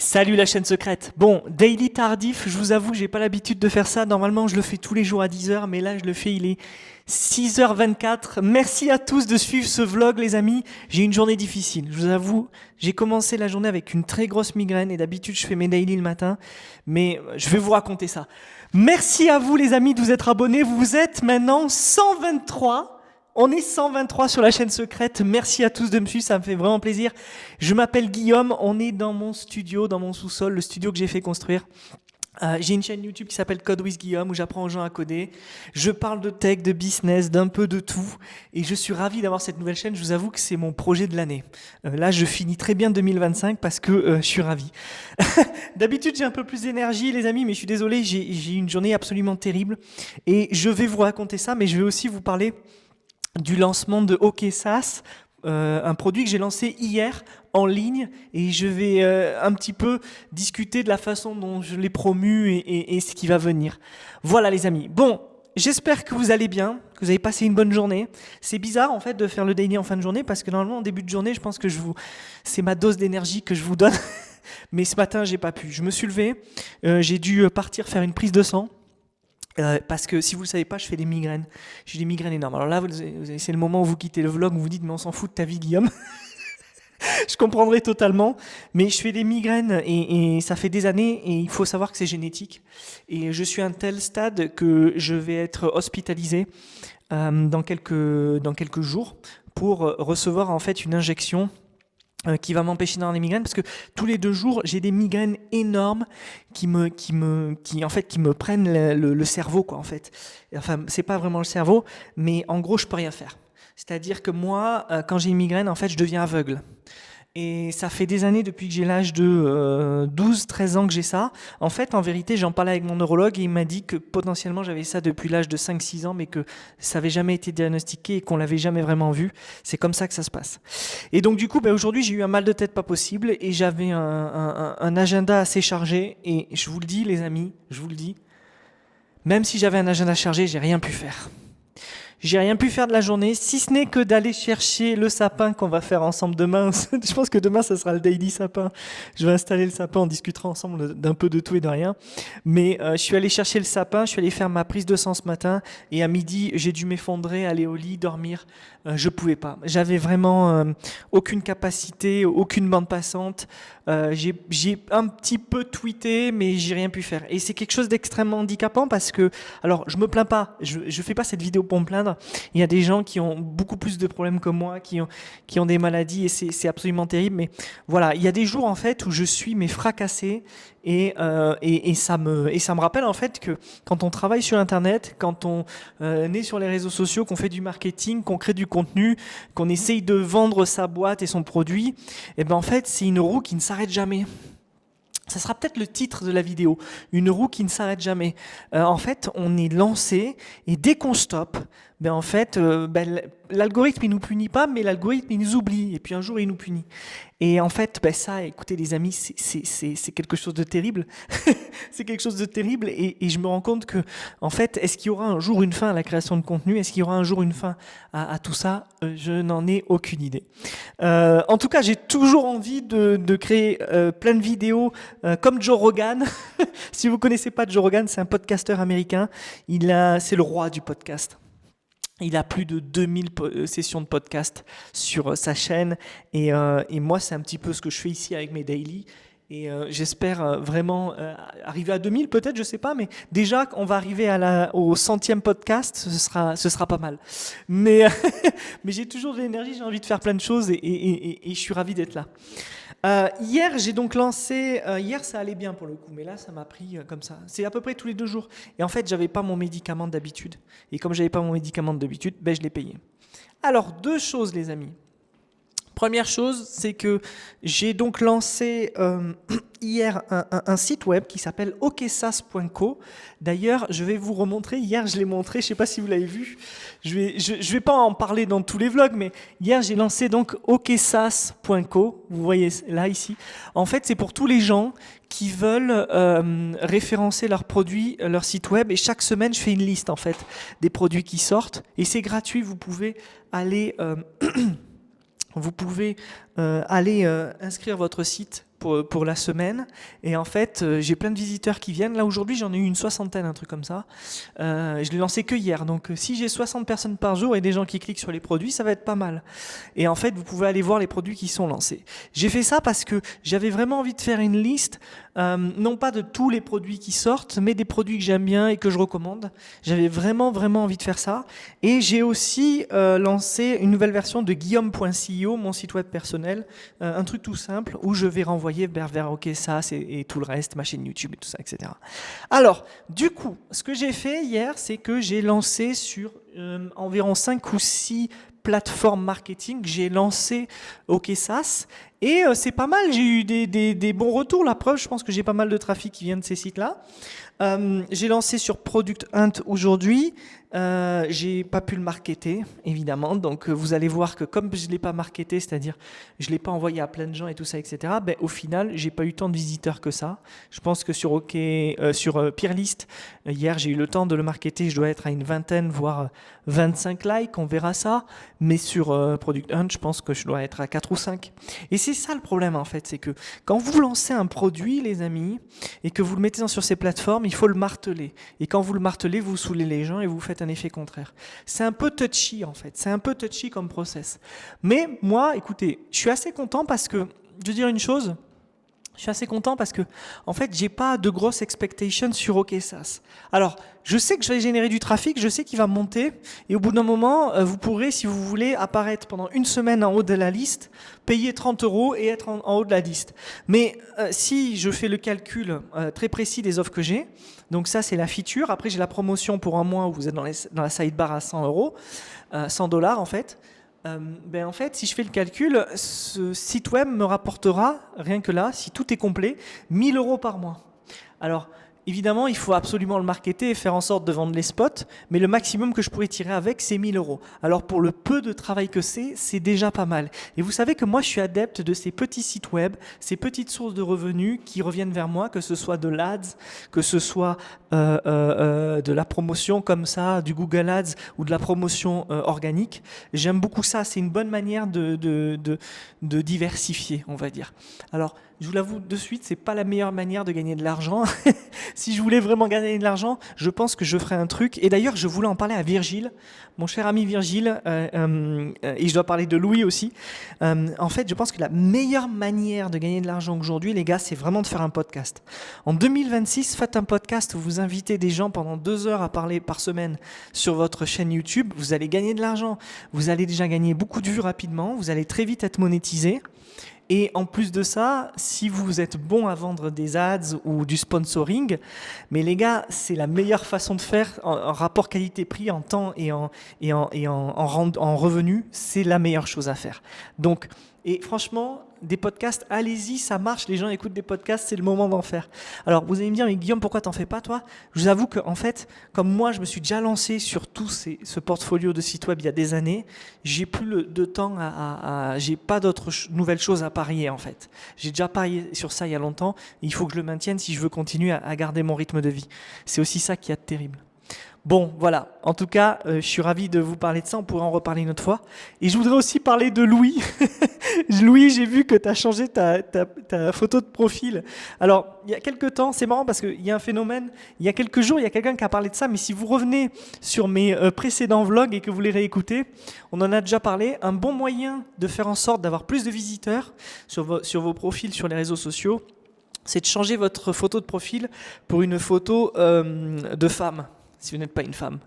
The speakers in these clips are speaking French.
Salut la chaîne secrète. Bon, daily tardif, je vous avoue, j'ai pas l'habitude de faire ça. Normalement, je le fais tous les jours à 10h, mais là, je le fais, il est 6h24. Merci à tous de suivre ce vlog, les amis. J'ai une journée difficile. Je vous avoue, j'ai commencé la journée avec une très grosse migraine et d'habitude, je fais mes daily le matin, mais je vais vous raconter ça. Merci à vous, les amis, de vous être abonnés. Vous êtes maintenant 123. On est 123 sur la chaîne secrète. Merci à tous de me suivre, ça me fait vraiment plaisir. Je m'appelle Guillaume, on est dans mon studio, dans mon sous-sol, le studio que j'ai fait construire. J'ai une chaîne YouTube qui s'appelle Code with Guillaume où j'apprends aux gens à coder. Je parle de tech, de business, d'un peu de tout. Et je suis ravi d'avoir cette nouvelle chaîne. Je vous avoue que c'est mon projet de l'année. Là, je finis très bien 2025 parce que je suis ravi. D'habitude, j'ai un peu plus d'énergie, les amis, mais je suis désolé, j'ai une journée absolument terrible. Et je vais vous raconter ça, mais je vais aussi vous parler du lancement de OKSAS, un produit que j'ai lancé hier en ligne, et je vais un petit peu discuter de la façon dont je l'ai promu et ce qui va venir. Voilà les amis. Bon, j'espère que vous allez bien, que vous avez passé une bonne journée. C'est bizarre en fait de faire le daily en fin de journée parce que normalement en début de journée, je pense que c'est ma dose d'énergie que je vous donne. Mais ce matin, j'ai pas pu. Je me suis levé, j'ai dû partir faire une prise de sang. Parce que si vous ne le savez pas, je fais des migraines. J'ai des migraines énormes. Alors là, c'est le moment où vous quittez le vlog, où vous dites, mais on s'en fout de ta vie, Guillaume. Je comprendrai totalement. Mais je fais des migraines et ça fait des années et il faut savoir que c'est génétique. Et je suis à un tel stade que je vais être hospitalisé dans quelques jours pour recevoir en fait une injection qui va m'empêcher d'avoir des migraines parce que tous les 2 jours j'ai des migraines énormes qui me prennent le cerveau quoi en fait. Enfin c'est pas vraiment le cerveau mais en gros je peux rien faire. C'est-à-dire que moi quand j'ai une migraine en fait je deviens aveugle. Et ça fait des années depuis que j'ai l'âge de 12-13 ans que j'ai ça. En fait, en vérité, j'en parlais avec mon neurologue et il m'a dit que potentiellement j'avais ça depuis l'âge de 5-6 ans, mais que ça n'avait jamais été diagnostiqué et qu'on l'avait jamais vraiment vu. C'est comme ça que ça se passe. Et donc du coup, aujourd'hui, j'ai eu un mal de tête pas possible et j'avais un agenda assez chargé. Et je vous le dis, les amis, je vous le dis, même si j'avais un agenda chargé, j'ai rien pu faire. J'ai rien pu faire de la journée, si ce n'est que d'aller chercher le sapin qu'on va faire ensemble demain. Je pense que demain, ça sera le daily sapin. Je vais installer le sapin, on discutera ensemble d'un peu de tout et de rien. Mais je suis allé chercher le sapin, je suis allé faire ma prise de sang ce matin. Et à midi, j'ai dû m'effondrer, aller au lit, dormir. Je pouvais pas. J'avais vraiment aucune capacité, aucune bande passante. J'ai un petit peu tweeté, mais j'ai rien pu faire. Et c'est quelque chose d'extrêmement handicapant parce que, alors, je me plains pas. Je fais pas cette vidéo pour me plaindre. Il y a des gens qui ont beaucoup plus de problèmes que moi, qui ont des maladies et c'est absolument terrible. Mais voilà, il y a des jours en fait où je suis mais fracassé et ça me rappelle en fait que quand on travaille sur Internet, quand on est sur les réseaux sociaux, qu'on fait du marketing, qu'on crée du contenu, qu'on essaye de vendre sa boîte et son produit, et ben en fait c'est une roue qui ne s'arrête jamais. Ça sera peut-être le titre de la vidéo, une roue qui ne s'arrête jamais. En fait, on est lancé et dès qu'on stoppe, ben en fait, l'algorithme il nous punit pas, mais l'algorithme il nous oublie et puis un jour il nous punit. Et en fait, ça, écoutez les amis, c'est quelque chose de terrible. C'est quelque chose de terrible et je me rends compte que, en fait, est-ce qu'il y aura un jour une fin à la création de contenu? Est-ce qu'il y aura un jour une fin à tout ça? Je n'en ai aucune idée. En tout cas, j'ai toujours envie de créer plein de vidéos comme Joe Rogan. Si vous connaissez pas Joe Rogan, c'est un podcasteur américain. C'est le roi du podcast. Il a plus de 2000 sessions de podcast sur sa chaîne et moi c'est un petit peu ce que je fais ici avec mes daily et j'espère vraiment arriver à 2000 peut-être, je sais pas, mais déjà on va arriver au 100e podcast, ce sera pas mal. Mais j'ai toujours de l'énergie, j'ai envie de faire plein de choses et je suis ravi d'être là. Hier, j'ai donc lancé. Hier, ça allait bien pour le coup, mais là, ça m'a pris comme ça. C'est à peu près tous les 2 jours. Et en fait, j'avais pas mon médicament d'habitude. Et comme j'avais pas mon médicament d'habitude, je l'ai payé. Alors, 2 choses, les amis. Première chose, c'est que j'ai donc lancé hier un site web qui s'appelle oksas.co. D'ailleurs, je vais vous remontrer. Hier, je l'ai montré. Je ne sais pas si vous l'avez vu. Je vais pas en parler dans tous les vlogs, mais hier, j'ai lancé donc oksas.co. Vous voyez là, ici. En fait, c'est pour tous les gens qui veulent référencer leurs produits, leur site web. Et chaque semaine, je fais une liste en fait des produits qui sortent. Et c'est gratuit. Vous pouvez aller... Vous pouvez aller inscrire votre site pour la semaine. Et en fait, j'ai plein de visiteurs qui viennent. Là, aujourd'hui, j'en ai eu une soixantaine, un truc comme ça. Je l'ai lancé que hier. Donc, si j'ai 60 personnes par jour et des gens qui cliquent sur les produits, ça va être pas mal. Et en fait, vous pouvez aller voir les produits qui sont lancés. J'ai fait ça parce que j'avais vraiment envie de faire une liste, non pas de tous les produits qui sortent, mais des produits que j'aime bien et que je recommande. J'avais vraiment envie de faire ça. Et j'ai aussi lancé une nouvelle version de guillaume.co, mon site web personnel, un truc tout simple où je vais renvoyer vers OKSAS et tout le reste, ma chaîne YouTube et tout ça, etc. Alors, du coup, ce que j'ai fait hier, c'est que j'ai lancé sur environ 5 ou 6 plateformes marketing, j'ai lancé OKSAS et c'est pas mal, j'ai eu des bons retours. La preuve, je pense que j'ai pas mal de trafic qui vient de ces sites-là. J'ai lancé sur Product Hunt aujourd'hui. J'ai pas pu le marketer, évidemment. Donc, vous allez voir que comme je l'ai pas marketé, c'est-à-dire je l'ai pas envoyé à plein de gens et tout ça, etc. Ben, au final, j'ai pas eu tant de visiteurs que ça. Je pense que sur Peerlist, hier, j'ai eu le temps de le marketer. Je dois être à une vingtaine, voire 25 likes. On verra ça. Mais sur Product Hunt, je pense que je dois être à 4 ou 5. Et c'est ça le problème, en fait. C'est que quand vous lancez un produit, les amis, et que vous le mettez sur ces plateformes, il faut le marteler. Et quand vous le martelez, vous saoulez les gens et vous faites un effet contraire. C'est un peu touchy, en fait. C'est un peu touchy comme process. Mais moi, écoutez, je suis assez content parce que, je veux dire une chose, je suis assez content parce que, en fait, j'ai pas de grosses expectations sur OKSAS. Alors, je sais que je vais générer du trafic, je sais qu'il va monter, et au bout d'un moment, vous pourrez, si vous voulez, apparaître pendant une semaine en haut de la liste, payer 30 € et être en haut de la liste. Mais si je fais le calcul très précis des offres que j'ai, donc ça c'est la feature, après j'ai la promotion pour un mois où vous êtes dans la sidebar à 100 €, 100 $ en fait. En fait, si je fais le calcul, ce site web me rapportera, rien que là, si tout est complet, 1 000 € par mois. Alors, évidemment, il faut absolument le marketer et faire en sorte de vendre les spots, mais le maximum que je pourrais tirer avec, c'est 1 000 €. Alors, pour le peu de travail que c'est déjà pas mal. Et vous savez que moi, je suis adepte de ces petits sites web, ces petites sources de revenus qui reviennent vers moi, que ce soit de l'Ads, que ce soit de la promotion comme ça, du Google Ads ou de la promotion organique. J'aime beaucoup ça, c'est une bonne manière de diversifier, on va dire. Alors, je vous l'avoue de suite, c'est pas la meilleure manière de gagner de l'argent. Si je voulais vraiment gagner de l'argent, je pense que je ferais un truc. Et d'ailleurs, je voulais en parler à Virgile, mon cher ami Virgile, et je dois parler de Louis aussi. En fait, je pense que la meilleure manière de gagner de l'argent aujourd'hui, les gars, c'est vraiment de faire un podcast. En 2026, faites un podcast où vous invitez des gens pendant 2 heures à parler par semaine sur votre chaîne YouTube. Vous allez gagner de l'argent. Vous allez déjà gagner beaucoup de vues rapidement. Vous allez très vite être monétisé. Et en plus de ça, si vous êtes bon à vendre des ads ou du sponsoring, mais les gars, c'est la meilleure façon de faire en rapport qualité-prix, en temps et en revenus, c'est la meilleure chose à faire. Donc, et franchement, des podcasts, allez-y, ça marche, les gens écoutent des podcasts, c'est le moment d'en faire. Alors, vous allez me dire, mais Guillaume, pourquoi t'en fais pas, toi? Je vous avoue qu'en fait, comme moi, je me suis déjà lancé sur ce portfolio de sites web il y a des années, j'ai plus de temps j'ai pas d'autres nouvelles choses à parier, en fait. J'ai déjà parié sur ça il y a longtemps, et il faut que je le maintienne si je veux continuer à garder mon rythme de vie. C'est aussi ça qui est terrible. Bon, voilà. En tout cas, je suis ravi de vous parler de ça. On pourrait en reparler une autre fois. Et je voudrais aussi parler de Louis. Louis, j'ai vu que tu as changé ta photo de profil. Alors, il y a quelques temps, c'est marrant parce qu'il y a un phénomène. Il y a quelques jours, il y a quelqu'un qui a parlé de ça. Mais si vous revenez sur mes précédents vlogs et que vous les réécoutez, on en a déjà parlé. Un bon moyen de faire en sorte d'avoir plus de visiteurs sur vos profils sur les réseaux sociaux, c'est de changer votre photo de profil pour une photo de femme, si vous n'êtes pas une femme.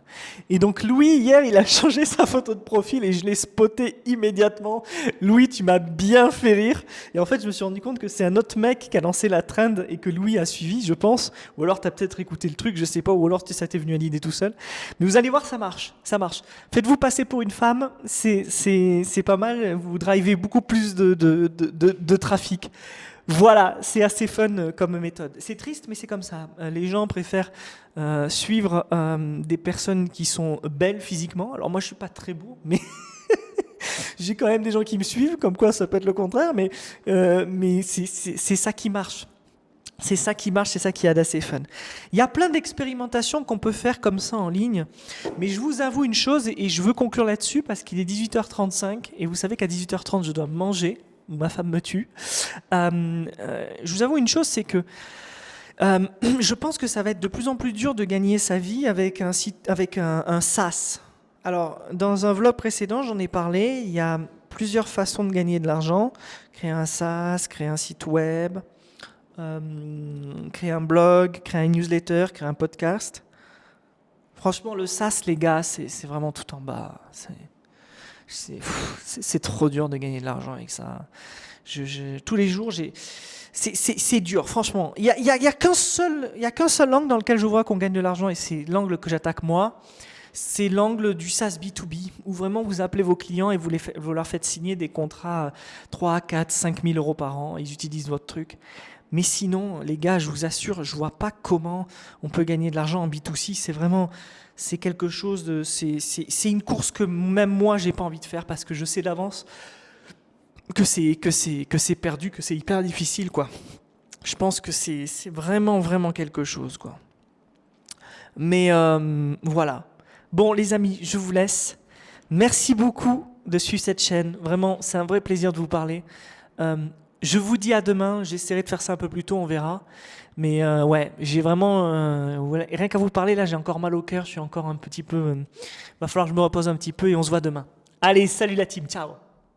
Et donc Louis, hier, il a changé sa photo de profil et je l'ai spoté immédiatement. Louis, tu m'as bien fait rire. Et en fait, je me suis rendu compte que c'est un autre mec qui a lancé la trend et que Louis a suivi, je pense. Ou alors, tu as peut-être écouté le truc, je sais pas. Ou alors, ça t'est venu à l'idée tout seul. Mais vous allez voir, ça marche. Ça marche. Faites-vous passer pour une femme, c'est pas mal. Vous drivez beaucoup plus de trafic. Voilà, c'est assez fun comme méthode. C'est triste, mais c'est comme ça. Les gens préfèrent suivre des personnes qui sont belles physiquement. Alors moi, je suis pas très beau, mais j'ai quand même des gens qui me suivent, comme quoi ça peut être le contraire, mais c'est ça qui marche. C'est ça qui marche, c'est ça qui est d'assez fun. Il y a plein d'expérimentations qu'on peut faire comme ça en ligne, mais je vous avoue une chose, et je veux conclure là-dessus, parce qu'il est 18h35, et vous savez qu'à 18h30, je dois manger. ma femme me tue. Je vous avoue une chose, c'est que je pense que ça va être de plus en plus dur de gagner sa vie avec un site, avec un SaaS. Alors, dans un vlog précédent, j'en ai parlé. Il y a plusieurs façons de gagner de l'argent. Créer un SaaS, créer un site web, créer un blog, créer un newsletter, créer un podcast. Franchement, le SaaS, les gars, c'est vraiment tout en bas. C'est trop dur de gagner de l'argent avec ça. Tous les jours, c'est dur, franchement. Il y a qu'un seul angle dans lequel je vois qu'on gagne de l'argent, et c'est l'angle que j'attaque moi. C'est l'angle du SaaS B2B, où vraiment vous appelez vos clients et vous leur faites signer des contrats 3, 4, 5 000 euros par an. Ils utilisent votre truc. Mais sinon, les gars, je vous assure, je vois pas comment on peut gagner de l'argent en B2C. C'est quelque chose de, c'est une course que même moi, j'ai pas envie de faire parce que je sais d'avance que c'est perdu, que c'est hyper difficile, quoi. Je pense que c'est vraiment, vraiment quelque chose, quoi. Mais voilà. Bon, les amis, je vous laisse. Merci beaucoup de suivre cette chaîne. Vraiment, c'est un vrai plaisir de vous parler. Je vous dis à demain. J'essaierai de faire ça un peu plus tôt, on verra. Mais ouais, j'ai vraiment... voilà. Rien qu'à vous parler, là, j'ai encore mal au cœur. Je suis encore un petit peu... va falloir que je me repose un petit peu et on se voit demain. Allez, salut la team. Ciao.